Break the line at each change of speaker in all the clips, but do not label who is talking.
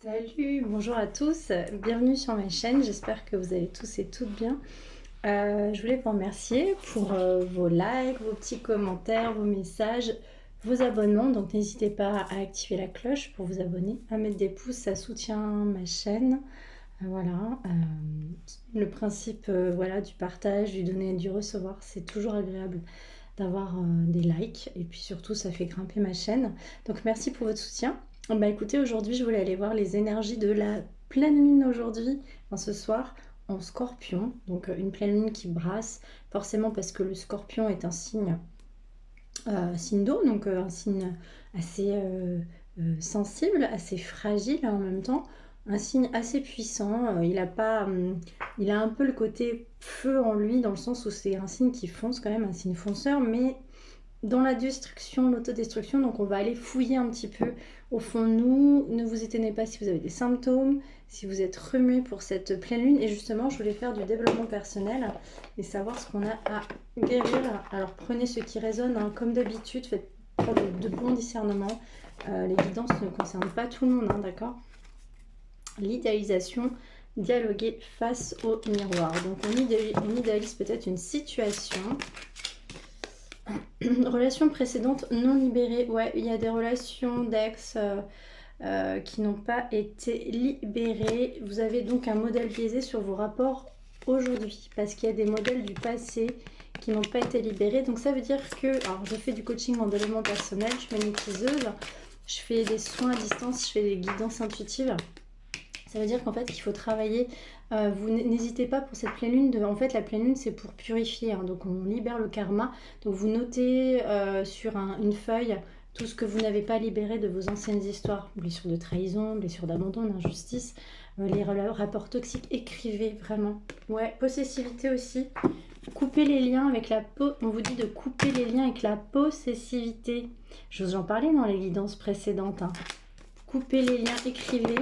Salut, bonjour à tous, bienvenue sur ma chaîne, j'espère que vous allez tous et toutes bien. Je voulais vous remercier pour vos likes, vos petits commentaires, vos messages, vos abonnements, donc n'hésitez pas à activer la cloche pour vous abonner, à mettre des pouces, ça soutient ma chaîne. Voilà, le principe voilà, du partage, du donner et du recevoir, c'est toujours agréable d'avoir des likes et puis surtout ça fait grimper ma chaîne. Donc merci pour votre soutien. Bah écoutez, aujourd'hui je voulais aller voir les énergies de la pleine lune aujourd'hui, enfin, ce soir en Scorpion, donc une pleine lune qui brasse, forcément parce que le Scorpion est un signe d'eau, donc un signe assez sensible, assez fragile en même temps, un signe assez puissant. Il a un peu le côté feu en lui, dans le sens où c'est un signe qui fonce quand même, un signe fonceur, mais dans la destruction, l'autodestruction, donc on va aller fouiller un petit peu au fond de nous. Ne vous étonnez pas si vous avez des symptômes, si vous êtes remué pour cette pleine lune. Et justement, je voulais faire du développement personnel et savoir ce qu'on a à guérir. Alors prenez ce qui résonne, hein, comme d'habitude, faites preuve de bon discernement. Les guidances ne concernent pas tout le monde, hein, d'accord? L'idéalisation, dialoguer face au miroir. Donc on idéalise peut-être une situation. Relations précédentes non libérées. Ouais, il y a des relations d'ex qui n'ont pas été libérées. Vous avez donc un modèle biaisé sur vos rapports aujourd'hui parce qu'il y a des modèles du passé qui n'ont pas été libérés. Donc ça veut dire que, alors je fais du coaching en développement personnel, je suis magnétiseuse, je fais des soins à distance, je fais des guidances intuitives. Ça veut dire qu'en fait, il faut travailler. Vous n'hésitez pas pour cette pleine lune. En fait, la pleine lune, c'est pour purifier. Hein, donc, on libère le karma. Donc, vous notez sur une feuille tout ce que vous n'avez pas libéré de vos anciennes histoires. Blessures de trahison, blessures d'abandon, d'injustice, les rapports toxiques. Écrivez vraiment. Ouais, possessivité aussi. Coupez les liens avec la peau. On vous dit de couper les liens avec la possessivité. Je vous en parlais dans les guidances précédentes. Hein. Coupez les liens, écrivez.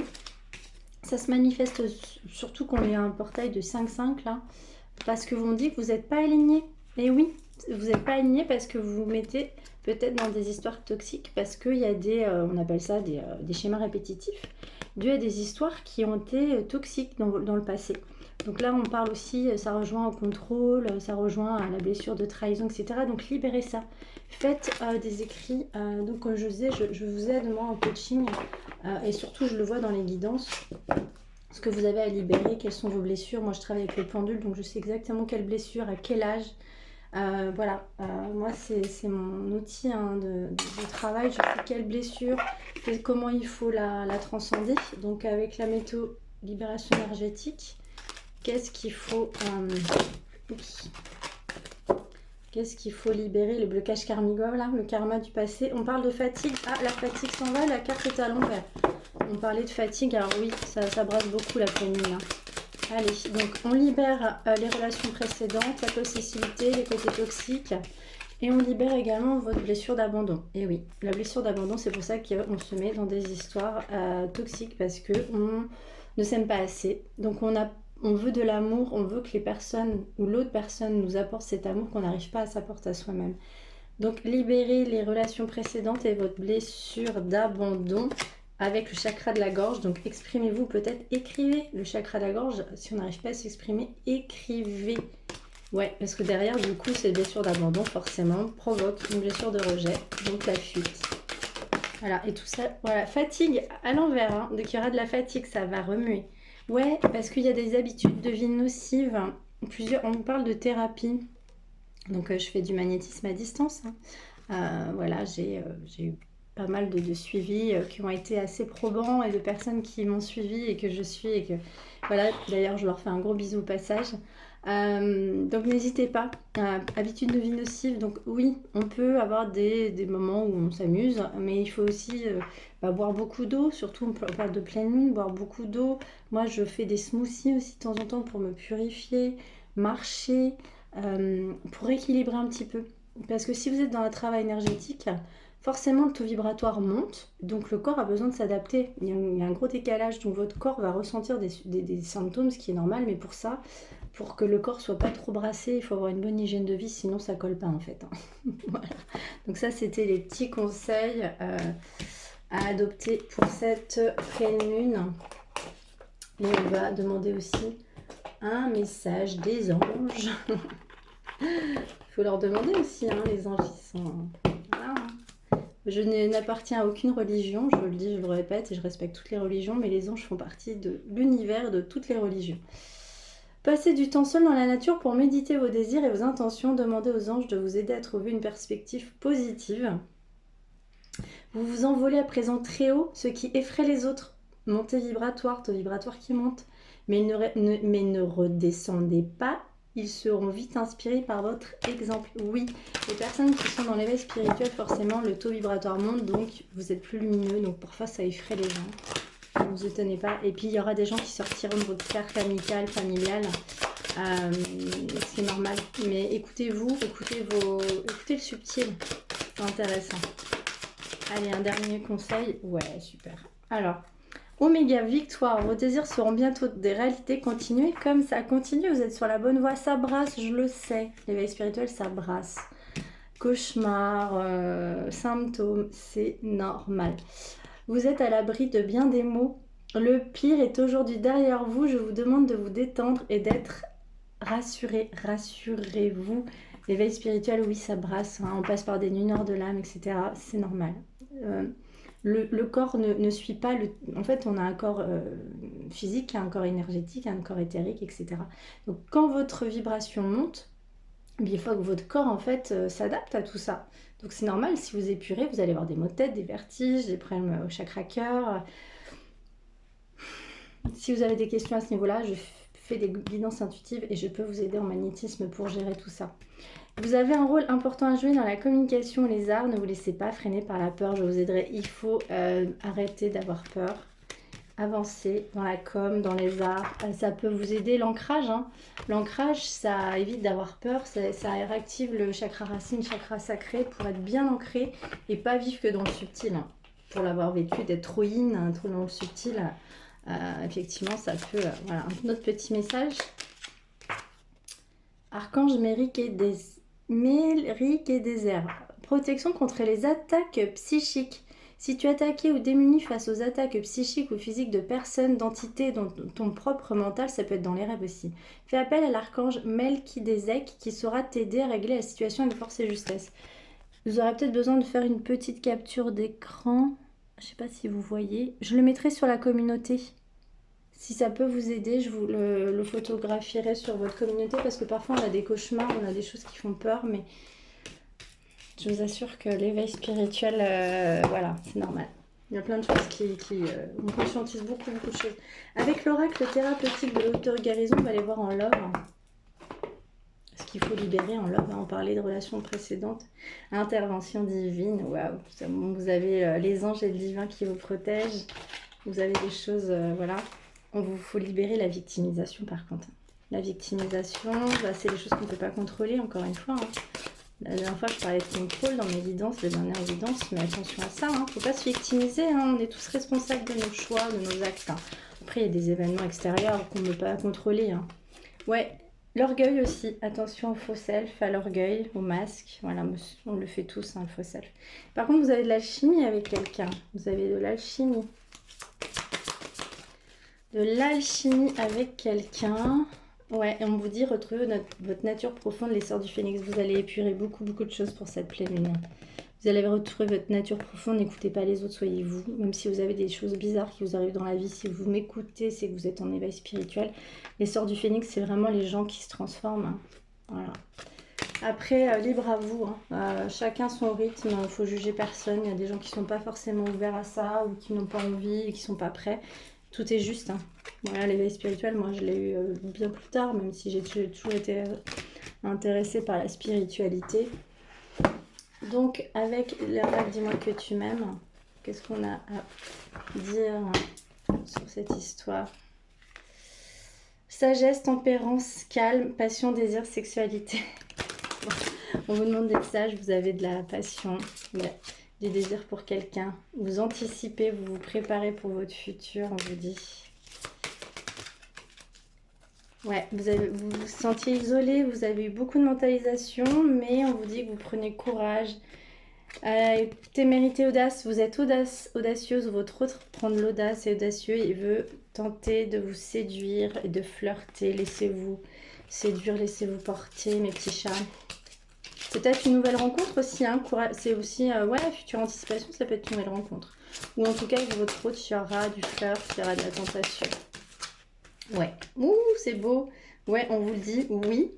Ça se manifeste surtout quand il y a un portail de 5-5 là, parce que vous me dites que vous n'êtes pas aligné. Et oui, vous n'êtes pas aligné parce que vous vous mettez peut-être dans des histoires toxiques, parce qu'il y a des, on appelle ça des schémas répétitifs, dû à des histoires qui ont été toxiques dans le passé. Donc là, on parle aussi, ça rejoint au contrôle, ça rejoint à la blessure de trahison, etc. Donc libérez ça. Faites des écrits. Donc comme je disais, je vous aide moi en coaching et surtout je le vois dans les guidances. Ce que vous avez à libérer, quelles sont vos blessures. Moi je travaille avec le pendule, donc je sais exactement quelle blessure, à quel âge. Voilà, moi c'est mon outil hein, de travail. Je sais quelle blessure, comment il faut la transcender. Donc avec la méthode libération énergétique, qu'est-ce qu'il faut qu'est-ce qu'il faut libérer? Le blocage karmique, là, le karma du passé. On parle de fatigue. Ah, la fatigue s'en va, la carte est à l'envers. On parlait de fatigue, alors oui, ça brasse beaucoup la pleine lune. Hein. Allez, donc on libère les relations précédentes, la possessivité, les côtés toxiques. Et on libère également votre blessure d'abandon. Et oui, la blessure d'abandon, c'est pour ça qu'on se met dans des histoires toxiques, parce qu'on ne s'aime pas assez. Donc on veut de l'amour, on veut que les personnes ou l'autre personne nous apporte cet amour qu'on n'arrive pas à s'apporter à soi-même. Donc libérez les relations précédentes et votre blessure d'abandon avec le chakra de la gorge. Donc exprimez-vous, peut-être écrivez le chakra de la gorge. Si on n'arrive pas à s'exprimer, écrivez. Ouais, parce que derrière, du coup, ces blessures d'abandon, forcément, provoquent une blessure de rejet, donc la fuite. Voilà, et tout ça, voilà, fatigue à l'envers, hein. Donc il y aura de la fatigue, ça va remuer. Ouais, parce qu'il y a des habitudes de vie nocives. On parle de thérapie. Donc je fais du magnétisme à distance. Hein. Voilà, j'ai eu pas mal de suivis qui ont été assez probants et de personnes qui m'ont suivi et que je suis et que voilà, d'ailleurs je leur fais un gros bisou au passage. Donc n'hésitez pas. Habitude de vie nocive, donc oui, on peut avoir des moments où on s'amuse, mais il faut aussi boire beaucoup d'eau, surtout on parle de pleine lune, boire beaucoup d'eau. Moi je fais des smoothies aussi de temps en temps pour me purifier, marcher, pour équilibrer un petit peu. Parce que si vous êtes dans un travail énergétique, forcément le taux vibratoire monte, donc le corps a besoin de s'adapter. Il y a un gros décalage, donc votre corps va ressentir des symptômes, ce qui est normal, mais pour ça, pour que le corps soit pas trop brassé, il faut avoir une bonne hygiène de vie, sinon ça colle pas en fait. Hein. Voilà. Donc ça, c'était les petits conseils à adopter pour cette pleine lune. Et on va demander aussi un message des anges. Il faut leur demander aussi, hein, les anges, ils sont... Voilà. Je n'appartiens à aucune religion, je le dis, je le répète, et je respecte toutes les religions, mais les anges font partie de l'univers de toutes les religions. Passez du temps seul dans la nature pour méditer vos désirs et vos intentions. Demandez aux anges de vous aider à trouver une perspective positive. Vous vous envolez à présent très haut, ce qui effraie les autres. Montée vibratoire, taux vibratoire qui monte. Mais ne redescendez pas, ils seront vite inspirés par votre exemple. Oui, les personnes qui sont dans l'éveil spirituel, forcément, le taux vibratoire monte, donc vous êtes plus lumineux. Donc parfois, ça effraie les gens. Ne vous étonnez pas. Et puis, il y aura des gens qui sortiront de votre carte amicale, familiale. C'est normal. Mais écoutez-vous, écoutez le subtil. C'est intéressant. Allez, un dernier conseil. Ouais, super. Alors, Oméga, victoire. Vos désirs seront bientôt des réalités. Continuez comme ça. Continuez, vous êtes sur la bonne voie. Ça brasse, je le sais. L'éveil spirituel, ça brasse. Cauchemar, symptômes, c'est normal. Vous êtes à l'abri de bien des maux. Le pire est aujourd'hui derrière vous. Je vous demande de vous détendre et d'être rassuré. Rassurez-vous. L'éveil spirituel, oui, ça brasse. Hein. On passe par des nuits noires de l'âme, etc. C'est normal. Le corps ne suit pas... En fait, on a un corps physique, un corps énergétique, un corps éthérique, etc. Donc, quand votre vibration monte, il faut que votre corps, en fait, s'adapte à tout ça. Donc c'est normal, si vous épurez, vous allez avoir des maux de tête, des vertiges, des problèmes au chakra cœur. Si vous avez des questions à ce niveau-là, je fais des guidances intuitives et je peux vous aider en magnétisme pour gérer tout ça. Vous avez un rôle important à jouer dans la communication et les arts. Ne vous laissez pas freiner par la peur, je vous aiderai. Il faut arrêter d'avoir peur. Avancer dans la com, dans les arts, ça peut vous aider. L'ancrage, hein. L'ancrage, ça évite d'avoir peur, ça réactive le chakra racine, chakra sacré pour être bien ancré et pas vivre que dans le subtil. Hein. Pour l'avoir vécu, d'être trop in, trop dans le subtil, effectivement, ça peut... voilà, un autre petit message. Archange Méric et Désert. Protection contre les attaques psychiques. Si tu es attaqué ou démuni face aux attaques psychiques ou physiques de personnes, d'entités, dans ton propre mental, ça peut être dans les rêves aussi. Fais appel à l'archange Melchizedek qui saura t'aider à régler la situation avec force et justesse. Vous aurez peut-être besoin de faire une petite capture d'écran. Je ne sais pas si vous voyez. Je le mettrai sur la communauté. Si ça peut vous aider, je vous le photographierai sur votre communauté parce que parfois on a des cauchemars, on a des choses qui font peur, mais... Je vous assure que l'éveil spirituel, voilà, c'est normal. Il y a plein de choses qui on conscientise beaucoup de choses. Avec l'oracle thérapeutique de l'auto-guérison, on va aller voir en love. Ce qu'il faut libérer en love. On parlait de relations précédentes. Intervention divine, waouh. Vous avez les anges et le divin qui vous protègent. Vous avez des choses, voilà. Il faut libérer la victimisation par contre. La victimisation, bah, c'est des choses qu'on ne peut pas contrôler, encore une fois. Hein. La dernière fois, je parlais de contrôle dans mes guidances, les dernières guidances, mais attention à ça, hein. Faut pas se victimiser, hein. On est tous responsables de nos choix, de nos actes. Hein. Après, il y a des événements extérieurs qu'on ne peut pas contrôler. Hein. Ouais, l'orgueil aussi. Attention au faux self, à l'orgueil, au masque. Voilà, on le fait tous, hein, le faux self. Par contre, vous avez de l'alchimie avec quelqu'un. Vous avez de l'alchimie. De l'alchimie avec quelqu'un. Ouais, et on vous dit, retrouvez votre nature profonde, l'essor du phénix. Vous allez épurer beaucoup de choses pour cette pleine lune. Vous allez retrouver votre nature profonde, n'écoutez pas les autres, soyez vous. Même si vous avez des choses bizarres qui vous arrivent dans la vie, si vous m'écoutez, c'est que vous êtes en éveil spirituel. L'essor du phénix, c'est vraiment les gens qui se transforment. Hein. Voilà. Après, libre à vous. Hein. Chacun son rythme, il ne faut juger personne. Il y a des gens qui ne sont pas forcément ouverts à ça ou qui n'ont pas envie et qui ne sont pas prêts. Tout est juste. Hein. Voilà, l'éveil spirituel, moi je l'ai eu bien plus tard, même si j'ai toujours été intéressée par la spiritualité. Donc, avec l'oracle, dis-moi que tu m'aimes. Qu'est-ce qu'on a à dire sur cette histoire? Sagesse, tempérance, calme, passion, désir, sexualité. On vous demande d'être sage, vous avez de la passion, du désir pour quelqu'un. Vous anticipez, vous vous préparez pour votre futur, on vous dit. Ouais, vous vous sentiez isolé, vous avez eu beaucoup de mentalisation, mais on vous dit que vous prenez courage. Témérité, audace, vous êtes audacieuse, votre autre prend de l'audace et audacieux et veut tenter de vous séduire et de flirter. Laissez-vous séduire, laissez-vous porter, mes petits chats. Peut-être une nouvelle rencontre aussi, hein. C'est aussi, ouais, future anticipation, ça peut être une nouvelle rencontre. Ou en tout cas, avec votre autre, il y aura du flirt, il y aura de la tentation. Ouais, ouh, c'est beau. Ouais, on vous le dit, oui,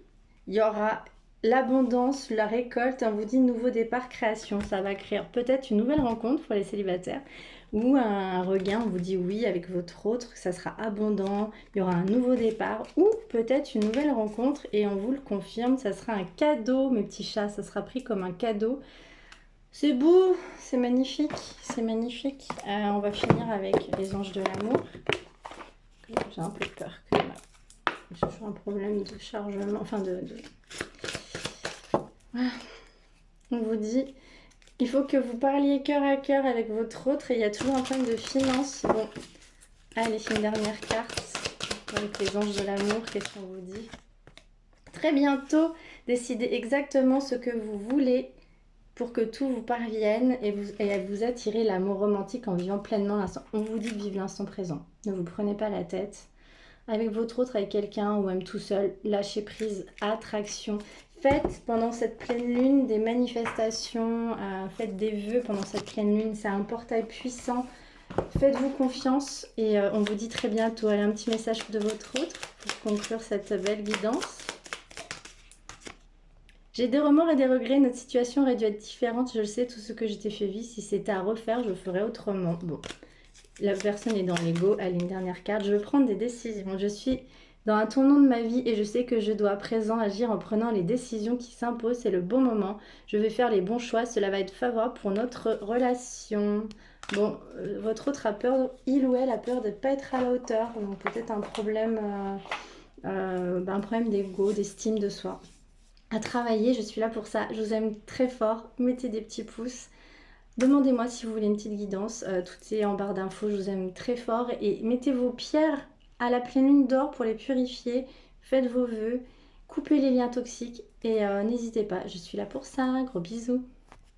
il y aura l'abondance, la récolte, on vous dit nouveau départ, création. Ça va créer peut-être une nouvelle rencontre pour les célibataires ou un regain, on vous dit oui avec votre autre, ça sera abondant, il y aura un nouveau départ ou peut-être une nouvelle rencontre et on vous le confirme, ça sera un cadeau, mes petits chats, ça sera pris comme un cadeau. C'est beau, c'est magnifique, c'est magnifique. On va finir avec les anges de l'amour. J'ai un peu peur que j'ai toujours un problème de chargement, enfin Voilà. On vous dit, il faut que vous parliez cœur à cœur avec votre autre et il y a toujours un problème de finance. Bon, allez, une dernière carte avec les anges de l'amour, qu'est-ce qu'on vous dit? Très bientôt, décidez exactement ce que vous voulez pour que tout vous parvienne et vous attirer l'amour romantique en vivant pleinement l'instant. On vous dit de vivre l'instant présent. Ne vous prenez pas la tête. Avec votre autre, avec quelqu'un ou même tout seul, lâchez prise, attraction. Faites pendant cette pleine lune des manifestations, faites des vœux pendant cette pleine lune. C'est un portail puissant. Faites-vous confiance et on vous dit très bientôt. Allez, un petit message de votre autre pour conclure cette belle guidance. J'ai des remords et des regrets, notre situation aurait dû être différente, je le sais, tout ce que je t'ai fait vivre, si c'était à refaire, je ferais autrement. Bon, la personne est dans l'ego, allez, une dernière carte, je veux prendre des décisions, je suis dans un tournant de ma vie et je sais que je dois à présent agir en prenant les décisions qui s'imposent, c'est le bon moment, je vais faire les bons choix, cela va être favorable pour notre relation. Bon, votre autre a peur, il ou elle a peur de ne pas être à la hauteur, donc peut-être un problème d'ego, d'estime de soi. À travailler, je suis là pour ça, je vous aime très fort, mettez des petits pouces, demandez-moi si vous voulez une petite guidance, tout est en barre d'infos, je vous aime très fort et mettez vos pierres à la pleine lune d'or pour les purifier, faites vos vœux, coupez les liens toxiques et n'hésitez pas, je suis là pour ça, gros bisous.